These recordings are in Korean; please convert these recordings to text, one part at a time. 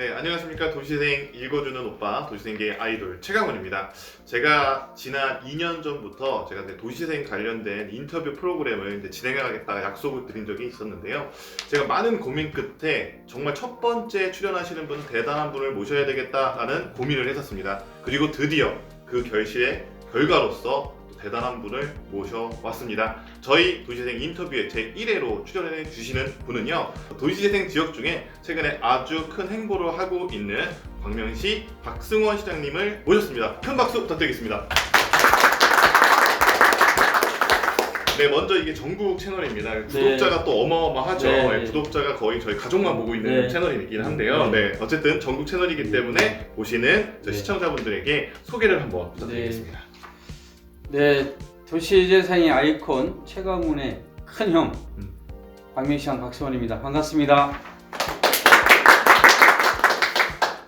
네, 안녕하십니까. 도시생 읽어주는 오빠, 도시생계의 아이돌 최강훈입니다. 제가 지난 2년 전부터 제가 도시생 관련된 인터뷰 프로그램을 진행하겠다 약속을 드린 적이 있었는데요. 제가 많은 고민 끝에 정말 첫 번째 출연하시는 분, 대단한 분을 모셔야 되겠다라는 고민을 했었습니다. 그리고 드디어 그 결실의 결과로서 대단한 분을 모셔왔습니다. 저희 도시재생 인터뷰에 제1회로 출연해 주시는 분은요, 도시재생 지역 중에 최근에 아주 큰 행보를 하고 있는 광명시 박승원 시장님을 모셨습니다. 큰 박수 부탁드리겠습니다. 네, 먼저 이게 전국 채널입니다. 구독자가 또 어마어마하죠. 네. 구독자가 거의 저희 가족만 보고 있는 채널이긴 한데요. 네, 어쨌든 전국 채널이기 때문에 보시는 저 시청자분들에게 소개를 한번 부탁드리겠습니다. 네, 도시재생의 아이콘 최강훈의 큰형 광명시장 박승원입니다. 반갑습니다.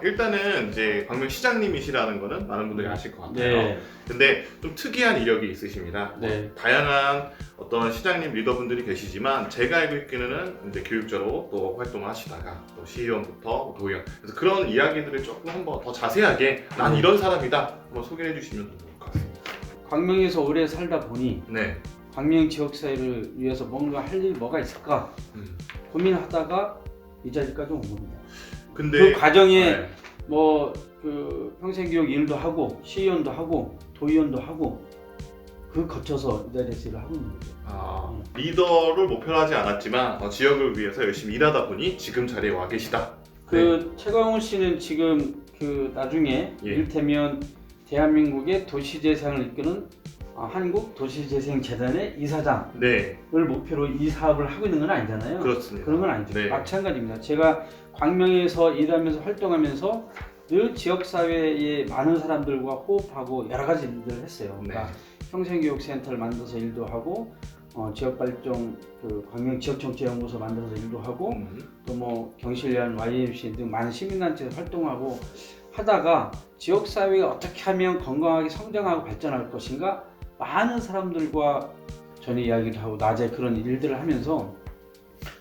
일단은 이제 광명시장님이시라는 거는 많은 분들이 아실 것 같아요. 네. 근데 좀 특이한 이력이 있으십니다. 네. 다양한 어떤 시장님 리더분들이 계시지만 제가 알고 있기는 이제 교육자로 또 활동을 하시다가 또 시의원부터 도의원, 그래서 그런 이야기들을 조금 한번 더 자세하게 난 이런 사람이다 한번 소개해 주시면 좋을 것 같습니다. 광명에서 오래 살다 보니 네. 광명 지역사회를 위해서 뭔가 할 일이 뭐가 있을까 고민하다가 이 자리까지 온 겁니다. 근데 그 과정에 네. 뭐 그 평생교육 일도 하고 시의원도 하고 도의원도 하고 그 거쳐서 이 자리에서 일을 하고 있는 거죠. 리더를 목표로 하지 않았지만 지역을 위해서 열심히 일하다 보니 지금 자리에 와 계시다. 그 최강훈 씨는 지금 그 나중에 이를테면 대한민국의 도시재생을 이끄는 한국도시재생재단의 이사장을 목표로 이 사업을 하고 있는 건 아니잖아요. 그렇습니다. 그런 건 아니죠. 네. 마찬가지입니다. 제가 광명에서 일하면서 활동하면서 늘 지역사회의 많은 사람들과 호흡하고 여러 가지 일들을 했어요. 그러니까 평생교육센터를 만들어서 일도 하고 지역발전 그 광명 지역정치연구소 만들어서 일도 하고 또 뭐 경실련 YMCA 등 많은 시민단체에서 활동하고 하다가 지역사회가 어떻게 하면 건강하게 성장하고 발전할 것인가 많은 사람들과 전에 이야기를 하고 낮에 그런 일들을 하면서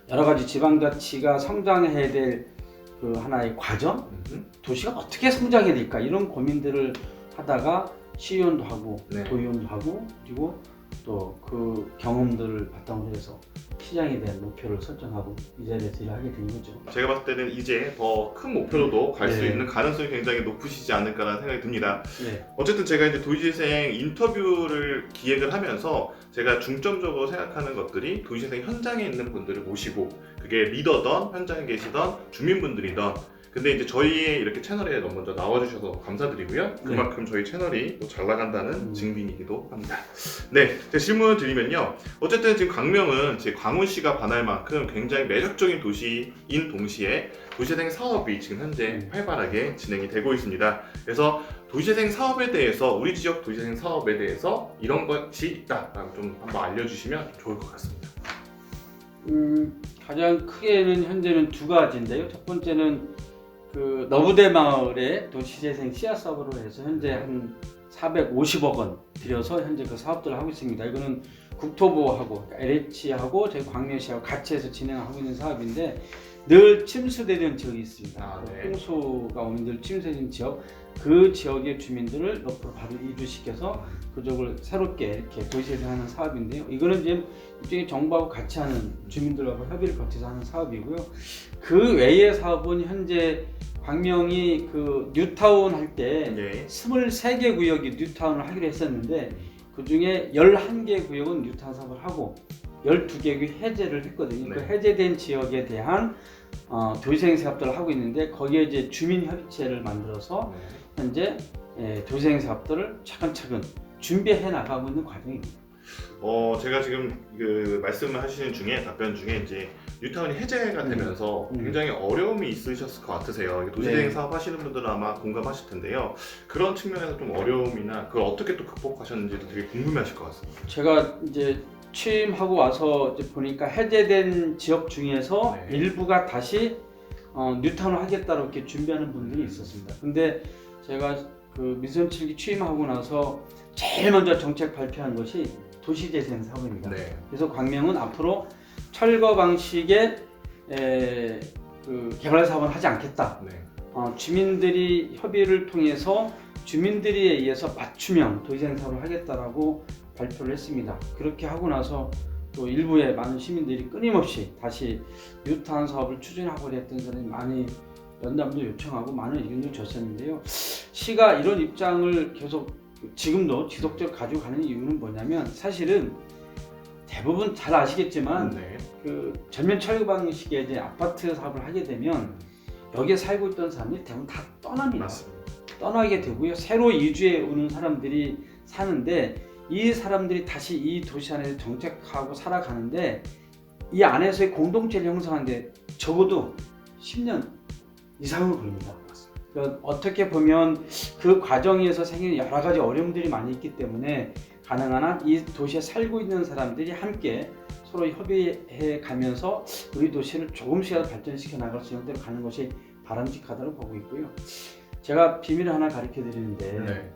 여러 가지 지방자치가 성장해야 될 그 하나의 과정, 도시가 어떻게 성장해야 될까 이런 고민들을 하다가 시의원도 하고 도의원도 하고 그리고 또 그 경험들을 바탕으로 해서 시장에 대한 목표를 설정하고 이 자리에서 일을 하게 된 거죠. 제가 봤을 때는 이제 더 큰 목표로도 갈 수 있는 가능성이 굉장히 높으시지 않을까라는 생각이 듭니다. 어쨌든 제가 이제 도시재생 인터뷰를 기획을 하면서 제가 중점적으로 생각하는 것들이 도시재생 현장에 있는 분들을 모시고 그게 리더든 현장에 계시던 주민분들이든 근데 이제 저희의 이렇게 채널에 먼저 나와주셔서 감사드리고요. 그만큼 저희 채널이 잘 나간다는 증빙이기도 합니다. 네, 제 질문을 드리면요. 어쨌든 지금 광명은 제 광훈 씨가 반할 만큼 굉장히 매력적인 도시인 동시에 도시재생 사업이 지금 현재 활발하게 진행이 되고 있습니다. 그래서 도시재생 사업에 대해서 우리 지역 도시재생 사업에 대해서 이런 것이 있다라고 좀 한번 알려주시면 좋을 것 같습니다. 가장 크게는 현재는 두 가지인데요. 첫 번째는 그 너부대 마을에 도시재생 씨앗 사업으로 해서 현재 한 450억 원 들여서 현재 그 사업들을 하고 있습니다. 이거는 국토부하고 LH하고 저희 광명시하고 같이 해서 진행하고 있는 사업인데 늘 침수되는 지역이 있습니다. 홍수가 오면 늘 침수되는 지역, 그 지역의 주민들을 옆으로 바로 이주시켜서 그 지역을 새롭게 이렇게 도시재생하는 사업인데요. 이거는 지금 일종의 정부하고 같이 하는 주민들하고 협의를 거쳐서 하는 사업이고요. 그 외의 사업은 현재 광명이 그 뉴타운 할 때 23개 구역이 뉴타운을 하기로 했었는데 그 중에 11개 구역은 뉴타운 사업을 하고 12개국이 해제를 했거든요. 그 해제된 지역에 대한 도시재생 사업들을 하고 있는데 거기에 이제 주민협의체를 만들어서 현재 도시재생 사업들을 차근차근 준비해 나가고 있는 과정입니다. 제가 지금 그 말씀을 하시는 중에 답변 중에 이제 뉴타운이 해제가 되면서 굉장히 어려움이 있으셨을 것 같으세요. 도시재생 사업 하시는 분들은 아마 공감하실 텐데요. 그런 측면에서 좀 어려움이나 그걸 어떻게 또 극복하셨는지도 되게 궁금해하실 것 같습니다. 제가 이제 취임하고 와서 이제 보니까 해제된 지역 중에서 일부가 다시 뉴타운을 하겠다고 이렇게 준비하는 분들이 있었습니다. 근데 제가 그 민선 7기 취임하고 나서 제일 먼저 정책 발표한 것이 도시재생 사업입니다. 그래서 광명은 앞으로 철거 방식의 그 개발 사업은 하지 않겠다. 주민들이 협의를 통해서 주민들에 의해서 맞춤형 도시재생 사업을 하겠다라고 발표를 했습니다. 그렇게 하고 나서 또 일부의 많은 시민들이 끊임없이 다시 뉴타운 사업을 추진하고자 했던 사람이 많이 연담도 요청하고 많은 의견도 줬었는데요. 시가 이런 입장을 계속 지금도 지속적으로 가지고 가는 이유는 뭐냐면 사실은 대부분 잘 아시겠지만 네. 그 전면 철거 방식의 이제 아파트 사업을 하게 되면 여기에 살고 있던 사람들이 대부분 다 떠납니다. 맞습니다. 떠나게 되고요. 새로 이주해 오는 사람들이 사는데 이 사람들이 다시 이 도시 안에서 정착하고 살아가는데 이 안에서의 공동체를 형성하는데 적어도 10년 이상은 걸립니다. 그러니까 어떻게 보면 그 과정에서 생기는 여러 가지 어려움들이 많이 있기 때문에 가능한 한 이 도시에 살고 있는 사람들이 함께 서로 협의해 가면서 우리 도시를 조금씩이라도 발전시켜 나갈 수 있는 대로 가는 것이 바람직하다고 보고 있고요. 제가 비밀을 하나 가르쳐 드리는데 네.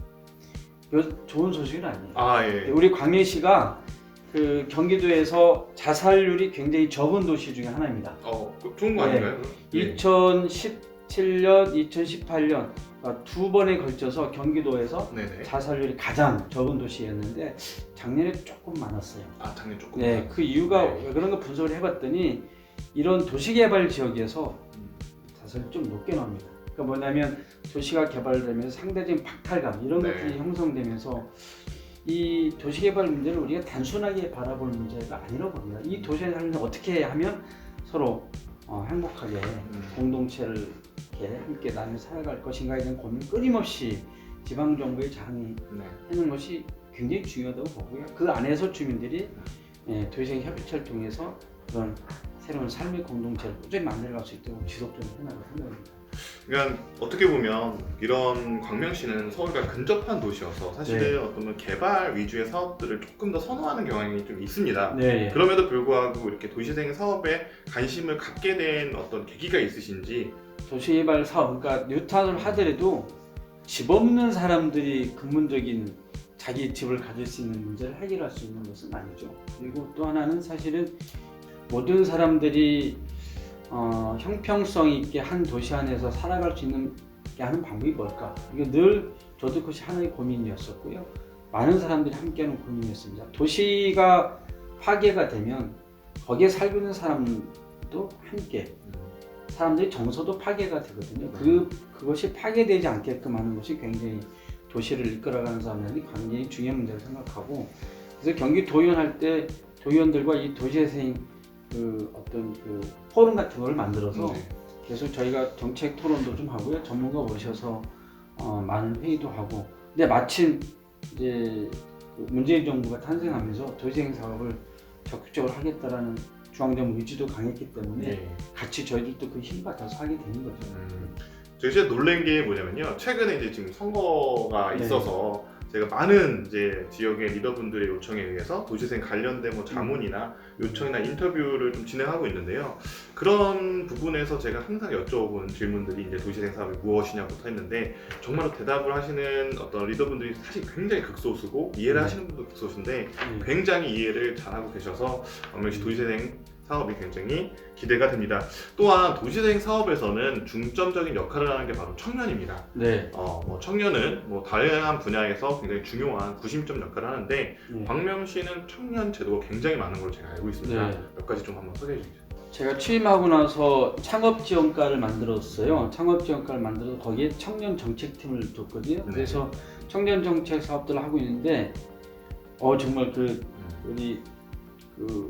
이거 좋은 소식은 아니에요. 아 예. 우리 광명시가 그 경기도에서 자살률이 굉장히 적은 도시 중에 하나입니다. 좋은 거 아닌가요? 예. 2017년, 2018년 두 번에 걸쳐서 경기도에서 네네. 자살률이 가장 적은 도시였는데 작년에 조금 많았어요. 작년 조금. 네, 그 이유가 네. 왜 그런가 분석을 해봤더니 이런 도시개발 지역에서 자살이 좀 높게 나옵니다. 그러니까 뭐냐면 도시가 개발되면서 상대적인 박탈감 이런 네. 것들이 형성되면서 이 도시개발 문제를 우리가 단순하게 바라볼 문제가 아니라고 봅니다. 이 도시에 사는 어떻게 하면 서로 행복하게 공동체를 이렇게 함께 나누며 살아갈 것인가에 대한 고민 끊임없이 지방정부의 장이 하는 것이 굉장히 중요하다고 보고요. 그 안에서 주민들이 도시재생 협의체를 통해서 그런 새로운 삶의 공동체를 꾸준히 만들어갈 수 있도록 지속적으로 해나갈 생각입니다. 그러니까 어떻게 보면 이런 광명시는 서울과 근접한 도시여서 사실은 어떤 개발 위주의 사업들을 조금 더 선호하는 경향이 좀 있습니다. 네. 그럼에도 불구하고 이렇게 도시재생 사업에 관심을 갖게 된 어떤 계기가 있으신지. 도시개발 사업, 그러니까 뉴타운을 하더라도 집 없는 사람들이 근본적인 자기 집을 가질 수 있는 문제를 해결할 수 있는 것은 아니죠. 그리고 또 하나는 사실은 모든 사람들이 형평성 있게 한 도시 안에서 살아갈 수 있는 게 하는 방법이 뭘까? 이게 늘 저도 그것이 하나의 고민이었었고요. 많은 사람들이 함께하는 고민이었습니다. 도시가 파괴가 되면 거기에 살고 있는 사람도 함께 사람들이 정서도 파괴가 되거든요. 그것이 파괴되지 않게끔 하는 것이 굉장히 도시를 이끌어가는 사람들이 굉장히 중요한 문제라고 생각하고 그래서 경기 도의원 때 도의원들과 이 도시재생 어떤 포럼 같은 걸 만들어서 계속 저희가 정책 토론도 좀 하고요. 전문가 모셔서 많은 회의도 하고 근데 마침 이제 문재인 정부가 탄생하면서 도시재생 사업을 적극적으로 하겠다라는 중앙정부 의지도 강했기 때문에 같이 저희들도 그 힘받아서 하게 되는 거죠. 제가 진짜 놀란 게 뭐냐면요. 최근에 이제 지금 선거가 있어서 제가 많은 이제 지역의 리더분들의 요청에 의해서 도시재생 관련된 뭐 자문이나 요청이나 인터뷰를 좀 진행하고 있는데요. 그런 부분에서 제가 항상 여쭤본 질문들이 이제 도시재생 사업이 무엇이냐부터 했는데 정말로 대답을 하시는 어떤 리더분들이 사실 굉장히 극소수고 이해를 하시는 분도 극소수인데 굉장히 이해를 잘하고 계셔서 광명시 도시재생 사업이 굉장히 기대가 됩니다. 또한 도시재생 사업에서는 중점적인 역할을 하는 게 바로 청년입니다. 네. 청년은 다양한 분야에서 굉장히 중요한 구심점 역할을 하는데 광명시는 청년 제도가 굉장히 많은 걸로 제가 알고 있습니다. 몇 가지 좀 한번 소개해 주세요. 제가 취임하고 나서 창업지원과를 만들었어요. 창업지원과를 만들어서 거기에 청년 정책팀을 뒀거든요. 그래서 청년 정책 사업들을 하고 있는데 정말 우리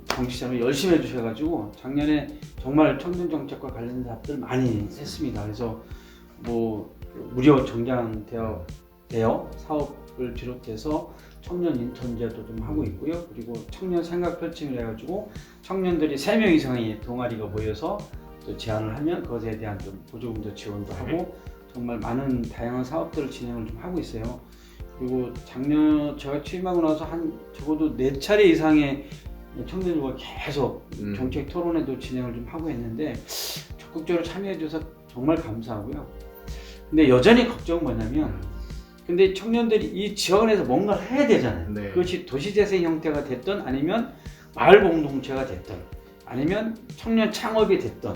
정치자는 열심히 해주셔가지고 작년에 정말 청년 정책과 관련된 사업들 많이 했습니다. 그래서 무료 정장 대여 사업을 비롯해서 청년 인턴제도 좀 하고 있고요. 그리고 청년 생각 펼침을 해가지고 청년들이 3명 이상의 동아리가 모여서 또 제안을 하면 그것에 대한 좀 보조금도 지원도 하고 정말 많은 다양한 사업들을 진행을 좀 하고 있어요. 그리고 작년 제가 취임하고 나서 적어도 4차례 이상의 청년들과 계속 정책 토론회도 진행을 좀 하고 했는데 적극적으로 참여해 주셔서 정말 감사하고요. 근데 여전히 걱정은 뭐냐면 근데 청년들이 이 지역 안에서 뭔가를 해야 되잖아요. 그것이 도시재생 형태가 됐든 아니면 마을 공동체가 됐든 아니면 청년 창업이 됐든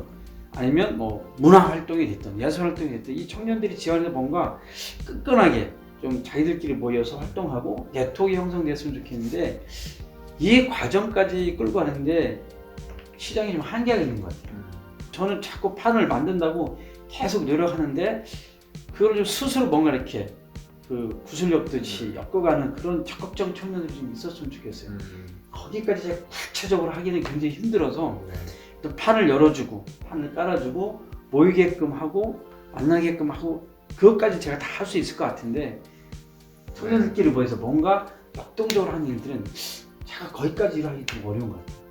아니면 뭐 문화 활동이 됐든 예술 활동이 됐든 이 청년들이 지역에서 뭔가 끈끈하게 좀 자기들끼리 모여서 활동하고 네트워크가 형성됐으면 좋겠는데 이 과정까지 끌고 가는데 시장이 좀 한계가 있는 것 같아요. 저는 자꾸 판을 만든다고 계속 노력하는데 그걸 좀 스스로 뭔가 이렇게 그 구슬 엮듯이 엮어가는 그런 적극적 청년들이 좀 있었으면 좋겠어요. 거기까지 제가 구체적으로 하기는 굉장히 힘들어서 또 판을 열어주고 판을 깔아주고 모이게끔 하고 만나게끔 하고 그것까지 제가 다 할 수 있을 것 같은데 청년들끼리 모여서 뭔가 역동적으로 하는 일들은 제가 거기까지 일하기 좀 어려운 것 같아요.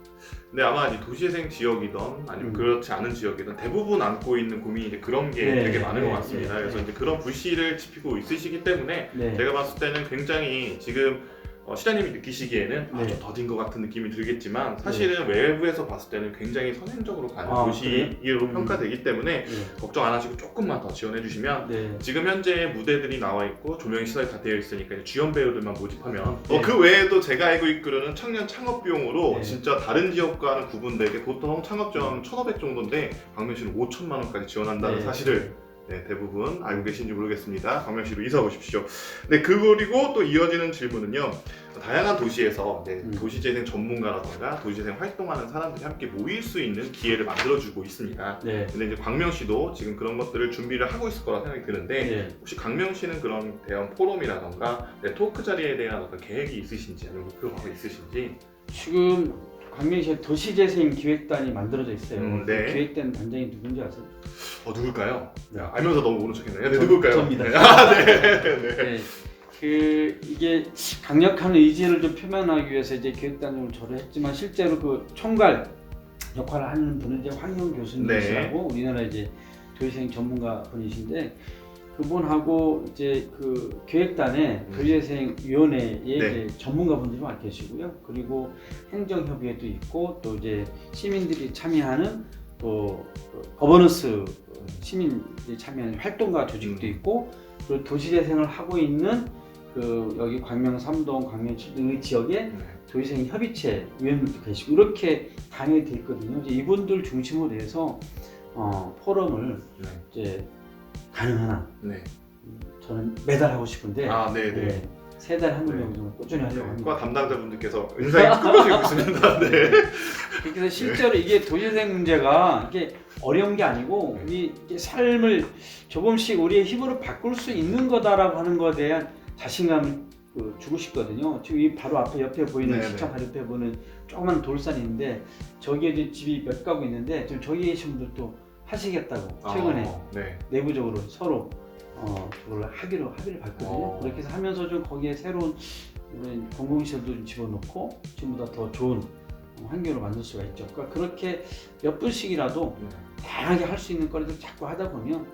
근데 아마 이제 도시재생 지역이든 아니면 그렇지 않은 지역이든 대부분 안고 있는 고민이 이제 그런 게 네, 되게 많은 네, 것 같습니다. 네, 그래서 네. 이제 그런 불씨를 지피고 있으시기 때문에 네. 제가 봤을 때는 굉장히 지금 시장님이 느끼시기에는 네. 좀 더딘 것 같은 느낌이 들겠지만 사실은 외부에서 봤을 때는 굉장히 선행적으로 가는 도시로 평가되기 때문에 걱정 안 하시고 조금만 더 지원해 주시면 지금 현재 무대들이 나와 있고 조명이 시설이 다 되어 있으니까 이제 주연 배우들만 모집하면 그 외에도 제가 알고 있기로는 청년 창업 비용으로 진짜 다른 지역과는 구분되게 보통 창업 지원 1,500 정도인데 광명시는 5천만 원까지 지원한다는 사실을 대부분 알고 계신지 모르겠습니다. 광명시로 이사 오십시오. 그리고 또 이어지는 질문은요. 다양한 도시에서 도시재생 전문가라든가 도시재생 활동하는 사람들이 함께 모일 수 있는 기회를 만들어주고 있습니다. 근데 이제 광명시도 지금 그런 것들을 준비를 하고 있을 거라 생각이 드는데 혹시 광명시는 그런 대형 포럼이라든가 토크 자리에 대한 어떤 계획이 있으신지 아니면 목표가 있으신지? 지금 광명시에 도시재생 기획단이 만들어져 있어요. 네. 그 기획단 단장이 누군지 아세요? 누굴까요? 알면서 너무 모른 척했네요. 누굴까요? 저입니다. 이게 강력한 의지를 좀 표명하기 위해서 이제 기획단을 저를 했지만 실제로 그 총괄 역할을 하는 분은 이제 황영 교수님이시라고 우리나라 이제 도시재생 전문가 분이신데 그분하고 이제 그 기획단에 도시재생위원회에 이제 전문가분들이 와 계시고요. 그리고 행정협의회도 있고 또 이제 시민들이 참여하는 또 거버넌스 시민들이 참여하는 활동가 조직도 있고 그리고 도시재생을 하고 있는 그 여기 광명 3동, 광명 7동 지역에 도시재생 협의체 위원들도 계시고 이렇게 단위가 돼 있거든요. 이제 이분들 중심으로 해서 포럼을 이제 가능한 한 저는 매달 하고 싶은데 3달에 한 번 정도 꾸준히 하려고 합니다. 과 담당자분들께서 인상이 끄어지고 있습니다. 그래서 실제로 이게 도시재생 문제가 이게 어려운 게 아니고 우리 삶을 조금씩 우리의 힘으로 바꿀 수 있는 거다라고 하는 것에 대한 자신감을 주고 싶거든요. 지금 이 바로 앞에 옆에 보이는 시청 바로 옆에 보는 조그만 돌산이 있는데 저기에 이제 집이 몇 가구 있는데 지금 저기 계신 분들도 하시겠다고 최근에 내부적으로 서로 그걸 합의를 봤거든요. 그렇게 해서 하면서 좀 거기에 새로운 공공시설도 좀 집어넣고 지금보다 더 좋은 환경을 만들 수가 있죠. 그러니까 그렇게 몇 분씩이라도 다양하게 할 수 있는 거리를 자꾸 하다 보면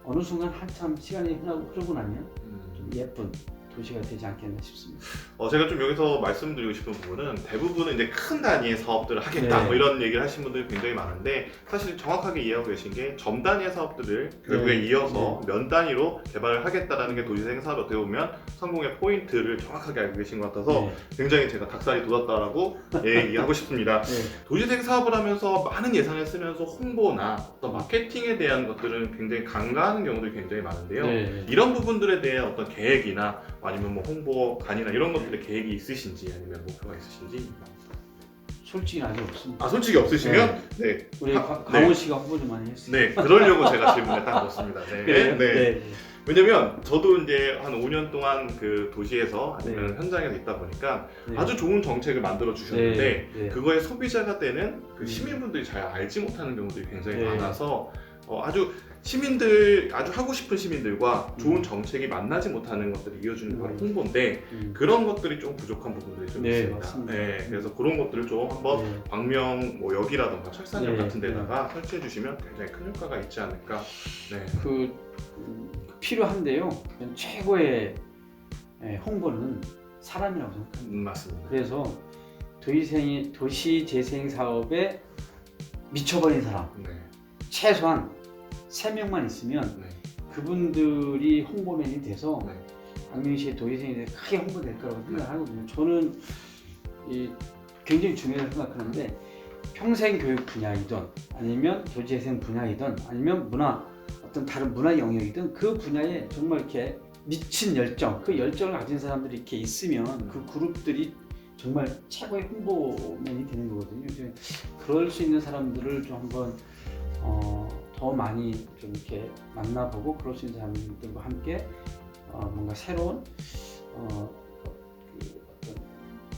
어느 순간 한참 시간이 흐르고 나면 좀 예쁜 도시가 되지 않겠나 싶습니다. 제가 좀 여기서 말씀드리고 싶은 부분은 대부분은 이제 큰 단위의 사업들을 하겠다 뭐 이런 얘기를 하신 분들이 굉장히 많은데 사실 정확하게 이해하고 계신 게 점 단위의 사업들을 결국에 이어서 면 단위로 개발을 하겠다라는 게 도시재생 사업이 어떻게 보면 성공의 포인트를 정확하게 알고 계신 것 같아서 굉장히 제가 닭살이 돋았다라고 얘기하고 싶습니다. 도시재생 사업을 하면서 많은 예산을 쓰면서 홍보나 어떤 마케팅에 대한 것들은 굉장히 간과하는 경우들이 굉장히 많은데요. 이런 부분들에 대한 어떤 계획이나 아니면 뭐 홍보관이나 이런 것들의 계획이 있으신지 아니면 목표가 있으신지? 솔직히 아직 없습니다. 솔직히 없으시면 우리 강원 씨가 홍보 좀 많이 했어요. 그러려고 제가 질문을 딱 넣었습니다. 그래요? 왜냐면 저도 이제 한 5년 동안 그 도시에서 아니면 현장에서 있다 보니까 아주 좋은 정책을 만들어 주셨는데 그거에 소비자가 되는 그 시민분들이 잘 알지 못하는 경우들이 굉장히 많아서 아주 시민들, 아주 하고 싶은 시민들과 좋은 정책이 만나지 못하는 것들이 이어주는 바로 홍보인데 그런 것들이 좀 부족한 부분들이 좀 있습니다. 맞습니다. 그래서 그런 것들을 좀 한번 광명 뭐 역이라든가 철산역 같은 데다가 설치해 주시면 굉장히 큰 효과가 있지 않을까. 필요한데요. 최고의 홍보는 사람이라고 생각합니다. 맞습니다. 그래서 도시재생 사업에 미쳐버린 사람 최소한 3명만 있으면 그분들이 홍보맨이 돼서 광명시의 도시재생에 대해 크게 홍보될 거라고 생각하거든요. 저는 굉장히 중요하다고 생각하는데 평생교육 분야이든 아니면 도시재생 분야이든 아니면 문화 어떤 다른 문화 영역이든 그 분야에 정말 이렇게 미친 열정, 그 열정을 가진 사람들이 이렇게 있으면 그 그룹들이 정말 최고의 홍보맨이 되는 거거든요. 이제 그럴 수 있는 사람들을 좀 한번 더 많이 좀 이렇게 만나보고 그럴 수 있는 사람들과 함께 뭔가 새로운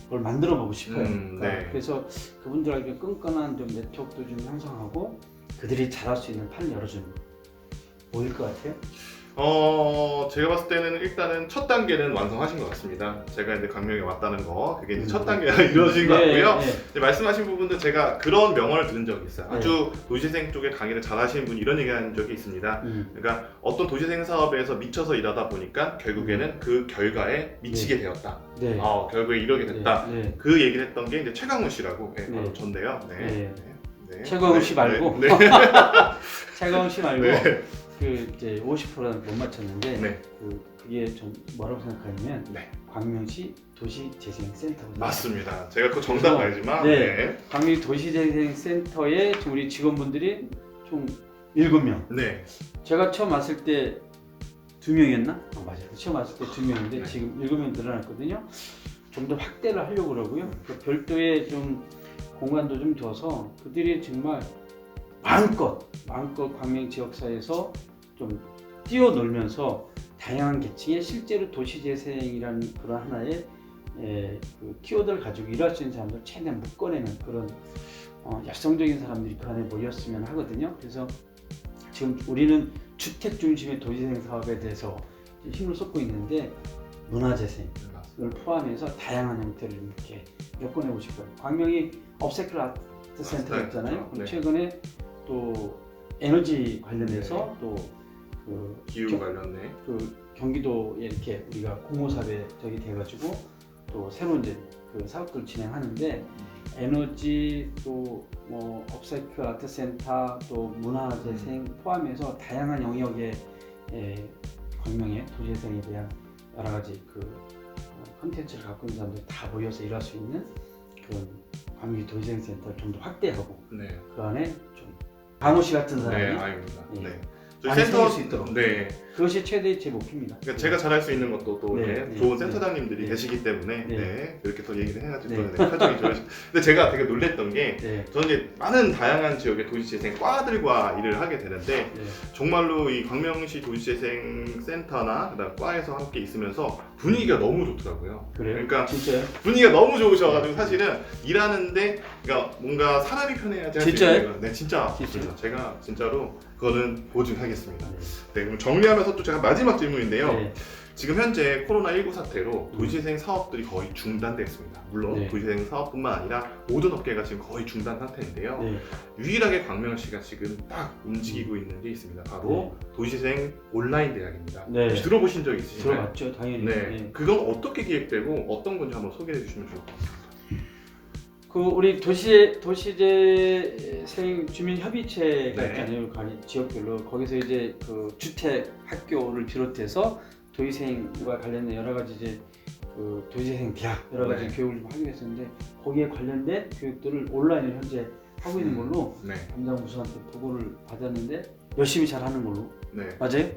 걸 만들어 보고 싶어요. 네. 그래서 그분들에게 끈끈한 좀 네트워크도 좀 형성하고 그들이 잘할 수 있는 판을 열어주는 뭐일 것 같아요? 제가 봤을 때는 일단은 첫 단계는 완성하신 것 같습니다. 제가 이제 광명에 왔다는 거, 그게 이제 첫 단계가 이루어진 것 같고요. 이제 말씀하신 부분도 제가 그런 명언을 들은 적이 있어요. 아주 도시재생 쪽에 강의를 잘 하시는 분이 이런 얘기 한 적이 있습니다. 그러니까 어떤 도시재생 사업에서 미쳐서 일하다 보니까 결국에는 그 결과에 미치게 되었다. 결국에 이러게 됐다. 그 얘기를 했던 게 이제 최강훈 씨라고 바로 전데요. 최강훈 씨 말고 최강훈 씨 말고 그 이제 50%는 못 맞췄는데 그게 좀 뭐라고 생각하냐면 광명시 도시재생센터 맞습니다. 제가 그 정답 알지만 광명 도시재생센터에 지금 우리 직원분들이 총 7명. 제가 처음 왔을 때 2명이었나? 맞아요. 처음 왔을 때 2명인데 지금 7명 늘어났거든요. 좀 더 확대를 하려고 그러고요. 별도의 좀 공간도 좀 둬서 그들이 정말 마음껏 광명 지역사회에서 좀 뛰어놀면서 다양한 계층의 실제로 도시재생이라는 그런 하나의 그 키워드를 가지고 일할 수 있는 사람들 최대한 묶어내는 그런 열성적인 사람들이 그 안에 모였으면 하거든요. 그래서 지금 우리는 주택 중심의 도시재생 사업에 대해서 힘을 쏟고 있는데 문화재생을 포함해서 다양한 형태를 이렇게 엮어내고 싶어요. 광명이 업사이클 아트 센터가 있잖아요. 최근에 또 에너지 관련해서 또 그 기후 관련해 그 경기도에 이렇게 우리가 공모사업에 저기 돼가지고 또 새로운 이제 그 사업들 진행하는데 에너지 또 뭐 업사이클 아트 센터 또 문화재생 포함해서 다양한 영역의 광명의 도시재생에 대한 여러 가지 그 컨텐츠를 갖고 있는 사람들이 다 모여서 일할 수 있는 그런 광명 도시재생센터를 좀 더 확대하고 그 안에 좀 강호 씨 같은 사람이 저희 센터 수 있도록 그것이 최대의 제 목표입니다. 그러니까 제가 잘할 수 있는 것도 또 좋은 센터장님들이 계시기 때문에 이렇게 또 얘기를 해가지고 표정이 좋으시. 근데 제가 되게 놀랬던 게 저는 이제 많은 다양한 지역의 도시재생 과들과 일을 하게 되는데 정말로 이 광명시 도시재생센터나 그다음 과에서 함께 있으면서 분위기가 너무 좋더라고요. 그러니까 진짜요? 분위기가 너무 좋으셔가지고 사실은 일하는데 그러니까 뭔가 사람이 편해야지 할 수 있는 거. 진짜 제가 진짜로 그거는 보증하겠습니다. 그럼 정리하면서 또 제가 마지막 질문인데요. 지금 현재 코로나19 사태로 도시재생 사업들이 거의 중단됐습니다. 물론 도시재생 사업뿐만 아니라 모든 업계가 지금 거의 중단 상태인데요. 유일하게 광명시가 지금 딱 움직이고 있는 게 있습니다. 바로 도시재생 온라인 대학입니다. 혹시 들어보신 적 있으신가요? 들어봤죠, 당연히. 그건 어떻게 기획되고 어떤 건지 한번 소개해 주시면 좋을 것 같습니다. 그 우리 도시재생 주민협의체가 있잖아요. 지역별로 거기서 이제 그 주택 학교를 비롯해서 도시생과 관련된 여러 가지 이제 그 도시재생 대학 여러 가지 교육을 좀 하기로 했었는데 거기에 관련된 교육들을 온라인으로 현재 하고 있는 걸로 담당 부서한테 보고를 받았는데 열심히 잘 하는 걸로. 맞아요?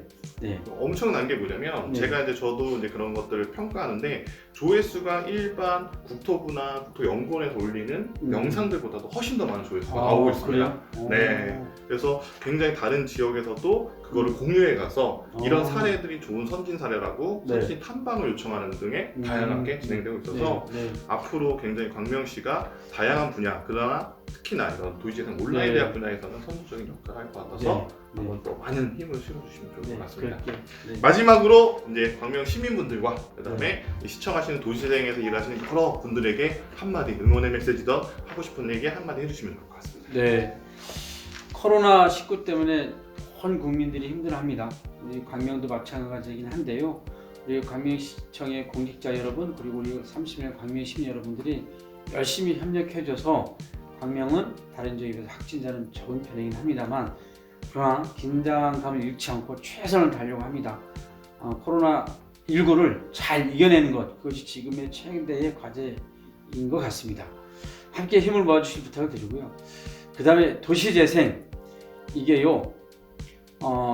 엄청난 게 뭐냐면 제가 이제 저도 이제 그런 것들을 평가하는데 조회수가 일반 국토부나 국토연구원에서 올리는 영상들보다도 훨씬 더 많은 조회수가 나오고 있습니다. 그래서 굉장히 다른 지역에서도 그거를 공유해 가서 이런 사례들이 좋은 선진 사례라고 선진 탐방을 요청하는 등의 다양하게 진행되고 있어서 앞으로 굉장히 광명시가 다양한 분야 그러나 특히나 이런 도시재생 온라인 대학 분야에서는 선두적인 역할을 할 것 같아서 한번 또 많은 힘을 실어주시면 좋을 것 같습니다. 마지막으로 이제 광명 시민분들과 그다음에 시청하시는 도시재생에서 일하시는 여러 분들에게 한마디 응원의 메시지든 하고 싶은 얘기 한마디 해주시면 좋을 것 같습니다. 코로나19 때문에 온 국민들이 힘들어합니다. 우리 광명도 마찬가지이긴 한데요. 우리 광명시청의 공직자 여러분 그리고 우리 30년 광명 시민 여러분들이 열심히 협력해줘서 광명은 다른 지역에 비해서 확진자는 적은 편이긴 합니다만 그러나 긴장감을 잃지 않고 최선을 다하려고 합니다. 코로나19를 잘 이겨내는 것 그것이 지금의 최대의 과제인 것 같습니다. 함께 힘을 모아주실 부탁을 드리고요. 그 다음에 도시재생 이게요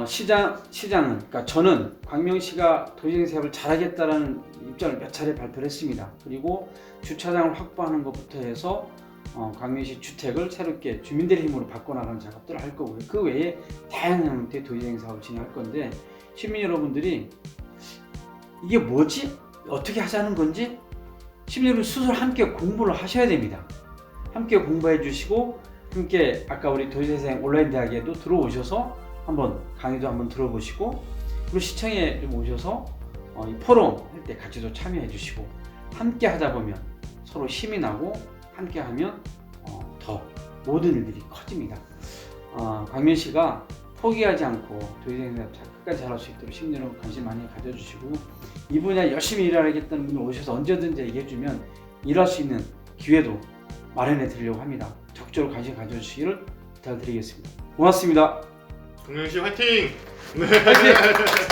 시장은 그러니까 저는 광명시가 도시재생 사업을 잘하겠다라는 입장을 몇 차례 발표를 했습니다. 그리고 주차장을 확보하는 것부터 해서 광명시 주택을 새롭게 주민들의 힘으로 바꿔나가는 작업들을 할 거고요. 그 외에 다양한 형태의 도시재생 사업을 진행할 건데 시민 여러분들이 이게 뭐지? 어떻게 하자는 건지 시민 여러분 스스로 함께 공부를 하셔야 됩니다. 함께 공부해 주시고 함께 아까 우리 도시재생 온라인 대학에도 들어오셔서 한번 강의도 한번 들어보시고 그리고 시청에 좀 오셔서 이 포럼 할 때 같이도 참여해 주시고 함께 하다 보면 서로 힘이 나고 함께 하면 더 모든 일들이 커집니다. 광명시가 포기하지 않고 도시재생 사업 끝까지 잘할 수 있도록 시민 여러분 관심 많이 가져주시고 이 분야 열심히 일하겠다는 분이 오셔서 언제든지 얘기해주면 일할 수 있는 기회도 마련해 드리려고 합니다. 적극적으로 관심 가져주시기를 부탁드리겠습니다. 고맙습니다. 광명시 화이팅! 화이팅!